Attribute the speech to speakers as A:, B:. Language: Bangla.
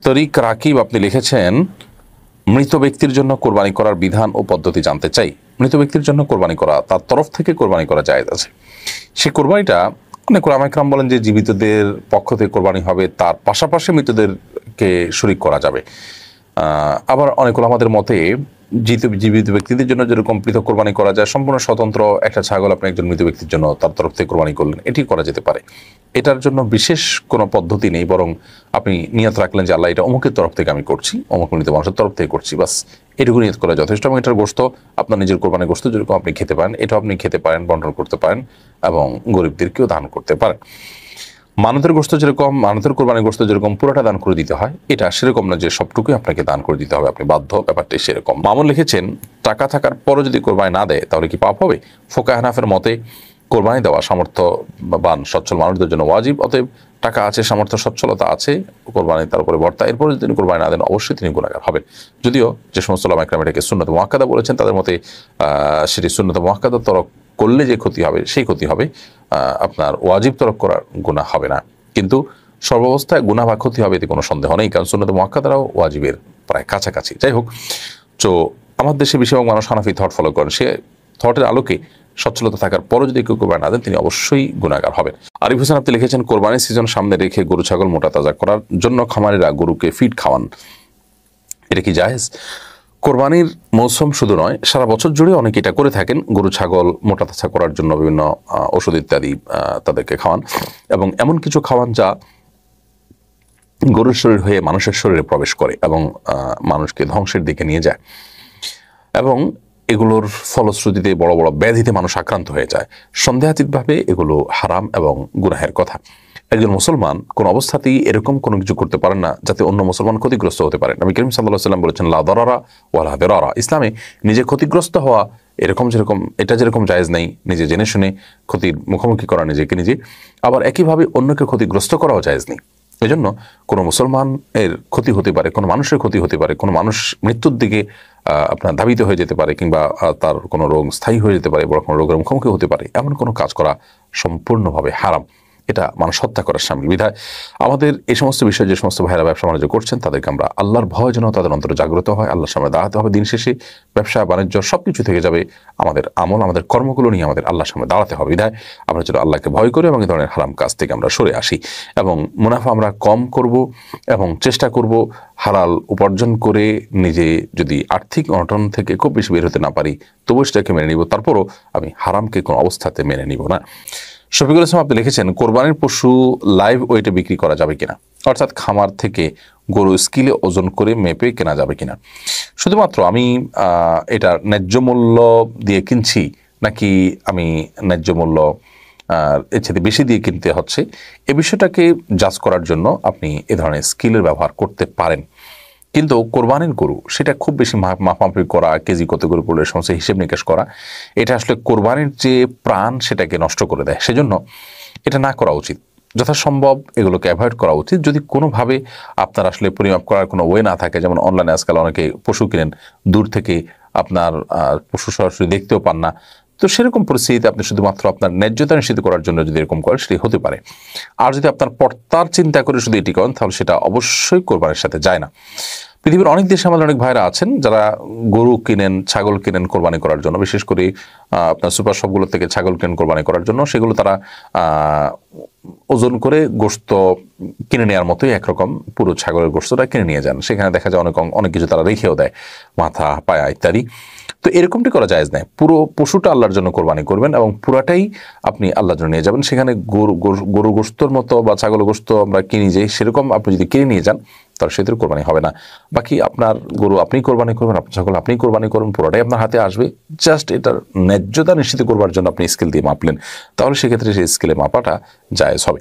A: তরিক রাকিব আপনি লিখেছেন, মৃত ব্যক্তির জন্য কোরবানি করার বিধান ও পদ্ধতি জানতে চাই। মৃত ব্যক্তির জন্য কোরবানি করা, তার তরফ থেকে কোরবানি করা জায়েজ আছে। সে কোরবানিটা অনেক ওলামা কেরাম বলেন যে জীবিতদের পক্ষ থেকে কোরবানি হবে, তার পাশাপাশি মৃতদেরকে শরীক করা যাবে। আবার অনেক ওলামাদের মতে জীবিত ব্যক্তিদের জন্য যেরকম পৃথক কোরবানি করা যায়, সম্পূর্ণ স্বতন্ত্র একটা ছাগল আপনি একজন মৃত ব্যক্তির জন্য তার তরফ থেকে কোরবানি করলেন, এটি করা যেতে পারে। এটার জন্য বিশেষ কোনো পদ্ধতি নেই, বরং আপনি নিয়ত রাখলেন যে আল্লাহ এটা অমুকের তরফ থেকে আমি করছি, অমুক মৃত মানুষের তরফ থেকে করছি, বাস এটুকু নিয়ত করা যথেষ্ট। এবং এটার গোশত আপনার নিজের কোরবানির গোশত যেরকম আপনি খেতে পারেন, এটাও আপনি খেতে পারেন, বন্টন করতে পারেন এবং গরিবদেরকেও দান করতে পারেন। মানতের গোশত যেরকম, মানতের কোরবানির গোশত যেরকম পুরোটা দান করে দিতে হয়, এটা সেরকম না যে সবটুকুই আপনাকে দান করে দিতে হবে, আপনি বাধ্য, ব্যাপারটাই সেরকম। মামুন লিখেছেন, টাকা থাকার পরও যদি কোরবানি না দেয় তাহলে কি পাপ হবে? ফোকাহ হানাফের মতে কোরবানি দেওয়া সামর্থ্যবান সচ্ছল মানুষদের জন্য ওয়াজিব, অতএব টাকা আছে, সামর্থ্য সচ্ছলতা আছে, কোরবানি তার উপরে বর্তা, এরপরে যদি তিনি কোরবানি না দেন অবশ্যই তিনি গুনাহগার হবেন। যদিও যে সমস্ত উলামা ইকরাম এটাকে সুন্নত মুআক্কাদা বলেছেন, তাদের মতে সেটি সুন্নত মুআক্কাদা তরক করলে যে ক্ষতি হবে সেই ক্ষতি হবে, আপনার ওয়াজিব তরক করার গুনাহ হবে না। কিন্তু সর্বাবস্থায় গুনাহ বা ক্ষতি হবে এতে কোনো সন্দেহ নেই, কারণ সুন্নত মুআক্কাদারাও ওয়াজিবের প্রায় কাছাকাছি। যাই হোক, তো আমার দেশে বেশিরভাগ মানুষ হানাফি থট ফলো করেন, সে থটের আলোকে সচ্ছলতা থাকার পরও যদি কেউ কোরবানি না দেন তিনি অবশ্যই গুনাহগার হবেন। আরিফ হোসেন আপনি লিখেছেন, কোরবানির সিজন সামনে রেখে গরু ছাগল মোটা তাজা করার জন্য খামারিরা গরুকে ফিড খাওয়ান, এটা কি জায়েজ? কোরবানির মৌসুম শুধু নয়, সারা বছর জুড়ে অনেকে এটা করে থাকেন, গরু ছাগল মোটা তাজা করার জন্য বিভিন্ন ওষুধ ইত্যাদি তাদেরকে খাওয়ান, এবং এমন কিছু খাওয়ান যা গরুর শরীর হয়ে মানুষের শরীরে প্রবেশ করে এবং মানুষকে ধ্বংসের দিকে নিয়ে যায়, এবং এগুলোর ফলশ্রুতিতে বড় বড় ব্যাধিতে মানুষ আক্রান্ত হয়ে যায়। সন্দেহাতীতভাবে এগুলো হারাম এবং গুনাহের কথা। একজন মুসলমান কোন অবস্থাতেই এরকম কোনো কিছু করতে পারেন না যাতে অন্য মুসলমান ক্ষতিগ্রস্ত হতে পারেন। নবী করিম সাল্লাল্লাহু আলাইহি ওয়াসাল্লাম বলেছেন, লা দারারা ওয়ালা দিরারা। ইসলামে নিজে ক্ষতিগ্রস্ত হওয়া এটা যেরকম জায়েজ নেই, নিজে জেনে শুনে ক্ষতির মুখোমুখি করা নিজেকে নিজে, আবার একইভাবে অন্যকে ক্ষতিগ্রস্ত করাও জায়েজ নেই। এজন্য কোনো মুসলমানের ক্ষতি হতে পারে, কোনো মানুষের ক্ষতি হতে পারে, কোনো মানুষ মৃত্যুর দিকে আপনার ধাবিত হয়ে যেতে পারে, কিংবা তার কোনো রোগ স্থায়ী হয়ে যেতে পারে, বড় কোনো রোগের মুখোমুখি হতে পারে, এমন কোনো কাজ করা সম্পূর্ণভাবে হারাম। এটা মানুষ হত্যা করার সামিল। বিধায় আমাদের এই সমস্ত বিষয়ে যে সমস্ত ভাইরা ব্যবসা বাণিজ্য করছেন তাদেরকে আমরা আল্লাহর ভয় যেন তাদের অন্তরে জাগ্রত হয়, আল্লাহর সামনে দাঁড়াতে হবে। দিন শেষে ব্যবসা বাণিজ্য সবকিছু থেকে যাবে, আমাদের আমল, আমাদের কর্মগুলো নিয়ে আমাদের আল্লাহর সামনে দাঁড়াতে হবে। বিধায় আমরা যেন আল্লাহকে ভয় করি এবং এই ধরনের হারাম কাজ থেকে আমরা সরে আসি, এবং মুনাফা আমরা কম করব এবং চেষ্টা করব হালাল উপার্জন করে নিজে যদি আর্থিক অনটন থেকে খুব বেশি বের হতে না পারি তবু সেটাকে মেনে নিব, তারপরও আমি হারামকে কোনো অবস্থাতে মেনে নিব না। শফিকুল ইসলাম আপনি লিখেছেন, কোরবানির পশু লাইভ ওয়েটে বিক্রি করা যাবে কিনা, অর্থাৎ খামার থেকে গরু স্কিলে ওজন করে মেপে কেনা যাবে কিনা। শুধুমাত্র আমি এটা ন্যায্য মূল্য দিয়ে কিনছি নাকি আমি ন্যায্য মূল্য এর সাথে বেশি দিয়ে কিনতে হচ্ছে, এ বিষয়টাকে জাজ করার জন্য আপনি এ ধরনের স্কিলের ব্যবহার করতে পারেন। কিন্তু কোরবানির গরু সেটা খুব বেশি মাপামাপি করা, কেজি কত গরু পড়লে সমস্ত হিসেব নিকাশ করা, এটা আসলে কোরবানির যে প্রাণ সেটাকে নষ্ট করে দেয়। সেজন্য এটা না করা উচিত। যথাসম্ভব এগুলোকে অ্যাভয়েড করা উচিত। যদি কোনোভাবে আপনার আসলে পরিমাপ করার কোনো ওয়ে না থাকে, যেমন অনলাইনে আজকাল অনেকে পশু কিনেন, দূর থেকে আপনার পশু সরাসরি দেখতেও পান না, তো সেরকম পরিস্থিতিতে আপনি শুধুমাত্র আপনার ন্যায্যতা নিশ্চিত করার জন্য যদি এরকম করেন সেটি হতে পারে। আর যদি আপনার পর্তার চিন্তা করে শুধু এটি করেন তাহলে সেটা অবশ্যই কোরবানির সাথে যায় না। পৃথিবীর অনেক দেশে আমাদের অনেক ভাইরা আছেন যারা গরু কিনেন, ছাগল কিনেন কোরবানি করার জন্য, বিশেষ করে আপনার সুপার শপগুলো থেকে ছাগল কিনেন কোরবানি করার জন্য, সেগুলো তারা ওজন করে গোশত কিনে নেওয়ার মতোই একরকম পুরো ছাগলের গোশতটা কিনে নিয়ে যান। সেখানে দেখা যায় অনেক কিছু তারা রেখেও দেয়, মাথা, পায়া ইত্যাদি। তো এরকমটি করা জায়েজ নাই। পুরো পশুটা আল্লাহর জন্য কোরবানি করবেন এবং পুরাটাই আপনি আল্লাহর জন্য নিয়ে যাবেন। সেখানে গরু গোশতর মতো বা ছাগল গোশত আমরা কিনি যে, সেরকম আপনি যদি কিনে নিয়ে যান তাহলে সেদের কোরবানি হবে না। বাকি আপনার গরু আপনি কোরবানি করবেন, আপনার ছাগল আপনি কোরবানি করবেন, পুরোটাই আপনার হাতে আসবে। জাস্ট এটার ন্যায্যতা নিশ্চিত করবার জন্য আপনি স্কেল দিয়ে মাপলেন, তাহলে সেক্ষেত্রে সেই স্কেলে মাপাটা জায়েজ হবে।